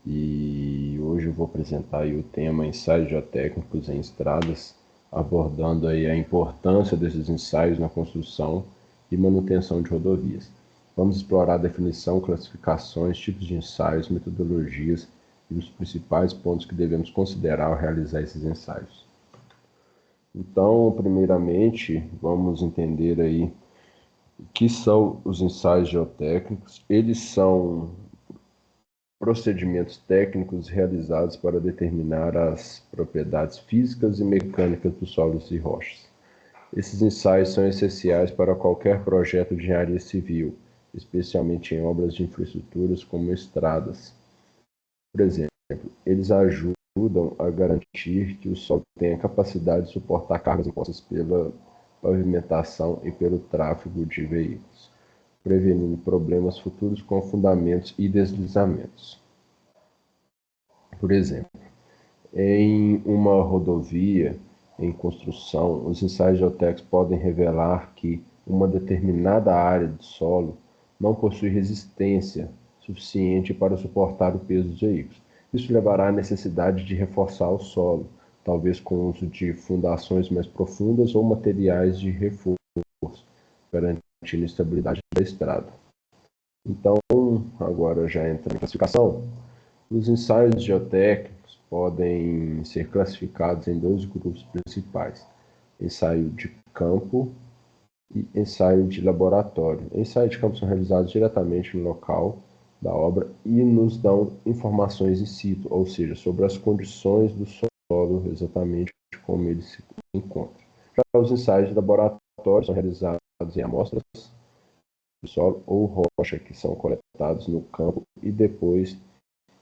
E hoje eu vou apresentar aí o tema ensaios geotécnicos em estradas, abordando aí a importância desses ensaios na construção e manutenção de rodovias. Vamos explorar a definição, classificações, tipos de ensaios, metodologias e os principais pontos que devemos considerar ao realizar esses ensaios. Então, primeiramente, vamos entender aí o que são os ensaios geotécnicos. Eles são procedimentos técnicos realizados para determinar as propriedades físicas e mecânicas dos solos e rochas. Esses ensaios são essenciais para qualquer projeto de engenharia civil, especialmente em obras de infraestruturas como estradas. Por exemplo, eles ajudam a garantir que o solo tenha capacidade de suportar cargas impostas pela pavimentação e pelo tráfego de veículos, prevenindo problemas futuros com afundamentos e deslizamentos. Por exemplo, em uma rodovia em construção, os ensaios geotécnicos podem revelar que uma determinada área do solo não possui resistência suficiente para suportar o peso dos veículos. Isso levará à necessidade de reforçar o solo, talvez com o uso de fundações mais profundas ou materiais de reforço, garantindo a estabilidade da estrada. Então, agora já entra em classificação. Os ensaios geotécnicos podem ser classificados em dois grupos principais: ensaio de campo e ensaio de laboratório. Ensaio de campo são realizados diretamente no local da obra e nos dão informações in situ, ou seja, sobre as condições do solo, exatamente como ele se encontra. Já os ensaios de laboratório são realizados em amostras de solo ou rocha, que são coletados no campo e depois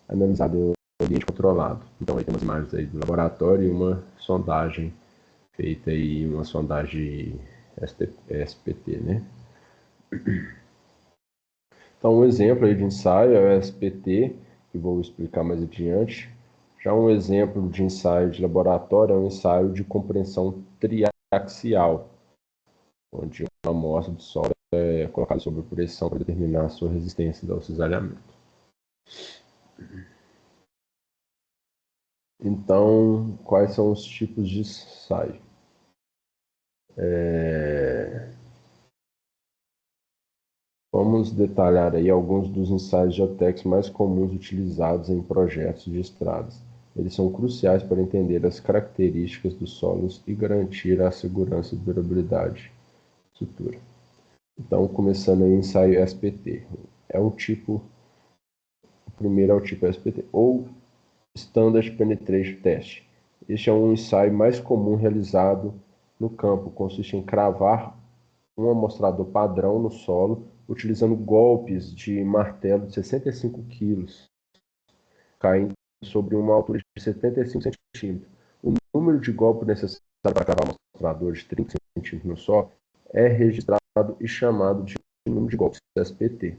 analisado em um ambiente controlado. Então aí tem umas imagens aí do laboratório e uma sondagem feita aí, uma sondagem SPT, né? Então um exemplo aí de ensaio é o SPT, que vou explicar mais adiante. Já um exemplo de ensaio de laboratório é um ensaio de compreensão triaxial, onde uma amostra de solo é colocada sob pressão para determinar a sua resistência ao cisalhamento. Então, quais são os tipos de ensaio? Vamos detalhar aí alguns dos ensaios geotécnicos mais comuns utilizados em projetos de estradas. Eles são cruciais para entender as características dos solos e garantir a segurança e durabilidade futura. Então, começando aí, ensaio SPT. O primeiro é o tipo SPT, ou Standard Penetration Test. Este é um ensaio mais comum realizado no campo. Consiste em cravar um amostrador padrão no solo, utilizando golpes de martelo de 65 kg, caindo sobre uma altura de 75 centímetros. O número de golpes necessário para cravar um amostrador de 30 centímetros no solo é registrado e chamado de número de golpes, SPT.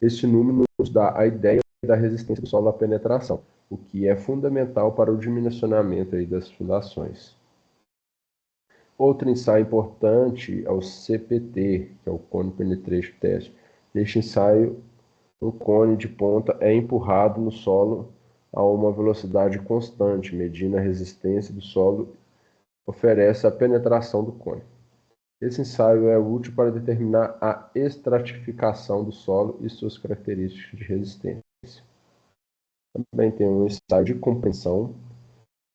Este número nos dá a ideia da resistência do solo à penetração, o que é fundamental para o dimensionamento aí das fundações. Outro ensaio importante é o CPT, que é o Cone Penetration Test. Neste ensaio, um cone de ponta é empurrado no solo a uma velocidade constante, medindo a resistência do solo, oferece a penetração do cone. Esse ensaio é útil para determinar a estratificação do solo e suas características de resistência. Também tem um ensaio de compreensão,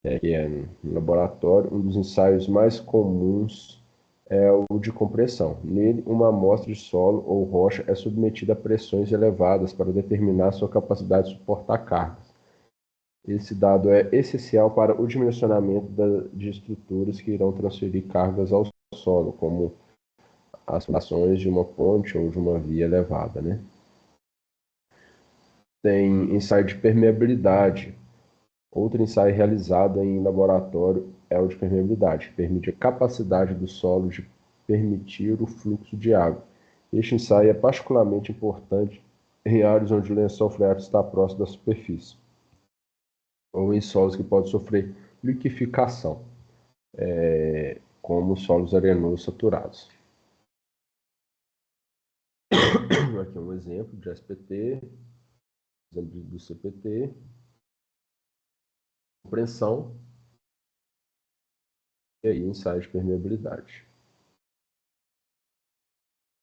que é no laboratório. Um dos ensaios mais comuns é o de compressão. Nele, uma amostra de solo ou rocha é submetida a pressões elevadas para determinar sua capacidade de suportar cargas. Esse dado é essencial para o dimensionamento de estruturas que irão transferir cargas ao solo, como as fundações de uma ponte ou de uma via elevada, né? Tem ensaio de permeabilidade. Outro ensaio realizado em laboratório é o de permeabilidade, que permite a capacidade do solo de permitir o fluxo de água. Este ensaio é particularmente importante em áreas onde o lençol freático está próximo da superfície, ou em solos que podem sofrer liquefação, como solos arenosos saturados. Aqui é um exemplo de SPT, exemplo do CPT. compreensão e aí ensaio de permeabilidade.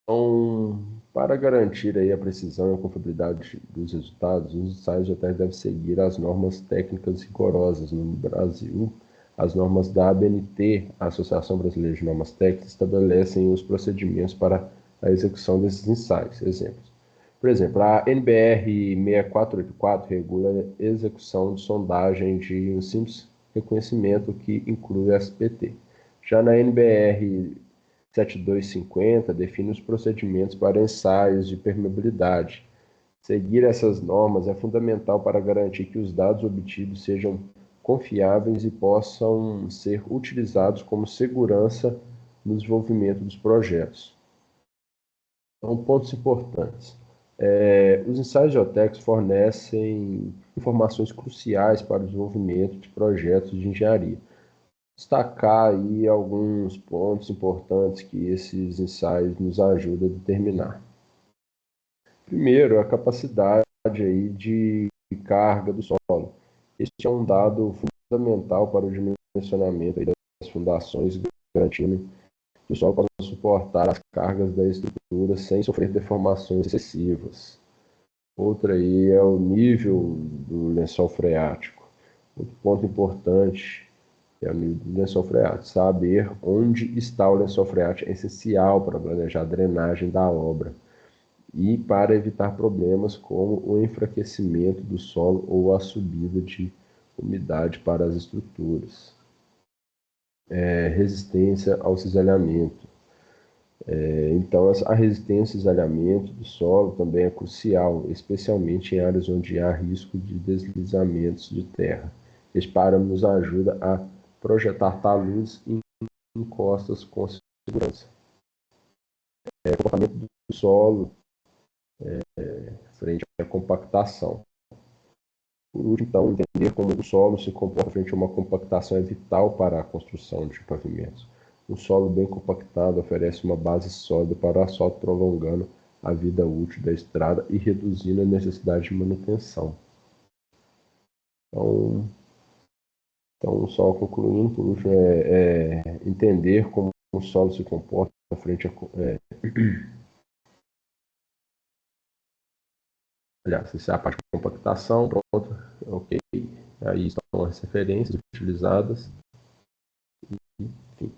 Então, para garantir aí a precisão e a confiabilidade dos resultados, os ensaios de teste devem seguir as normas técnicas rigorosas. No Brasil, as normas da ABNT, a Associação Brasileira de Normas Técnicas, estabelecem os procedimentos para a execução desses ensaios. Exemplos. Por exemplo, a NBR 6484 regula a execução de sondagem de um simples reconhecimento que inclui SPT. Já na NBR 7250 define os procedimentos para ensaios de permeabilidade. Seguir essas normas é fundamental para garantir que os dados obtidos sejam confiáveis e possam ser utilizados como segurança no desenvolvimento dos projetos. Então, pontos importantes. Os ensaios geotécnicos fornecem informações cruciais para o desenvolvimento de projetos de engenharia. Destacar aí alguns pontos importantes que esses ensaios nos ajudam a determinar. Primeiro, a capacidade aí de carga do solo. Este é um dado fundamental para o dimensionamento aí das fundações, garantindo que o solo possa suportar as cargas da estrutura sem sofrer deformações excessivas. Outra aí é o nível do lençol freático. Outro ponto importante é o nível do lençol freático. Saber onde está o lençol freático é essencial para planejar a drenagem da obra e para evitar problemas como o enfraquecimento do solo ou a subida de umidade para as estruturas. Resistência ao cisalhamento. Então, a resistência ao cisalhamento do solo também é crucial, especialmente em áreas onde há risco de deslizamentos de terra. Este parâmetro nos ajuda a projetar taludes em encostas com segurança. Comportamento do solo frente à compactação. Por último, então, entender como o solo se comporta frente a uma compactação é vital para a construção de pavimentos. Um solo bem compactado oferece uma base sólida para o asfalto, prolongando a vida útil da estrada e reduzindo a necessidade de manutenção. Então só concluindo, por último, entender como o solo se comporta frente a... Aliás, essa é a parte de compactação, pronto, ok. Aí estão as referências utilizadas. Enfim.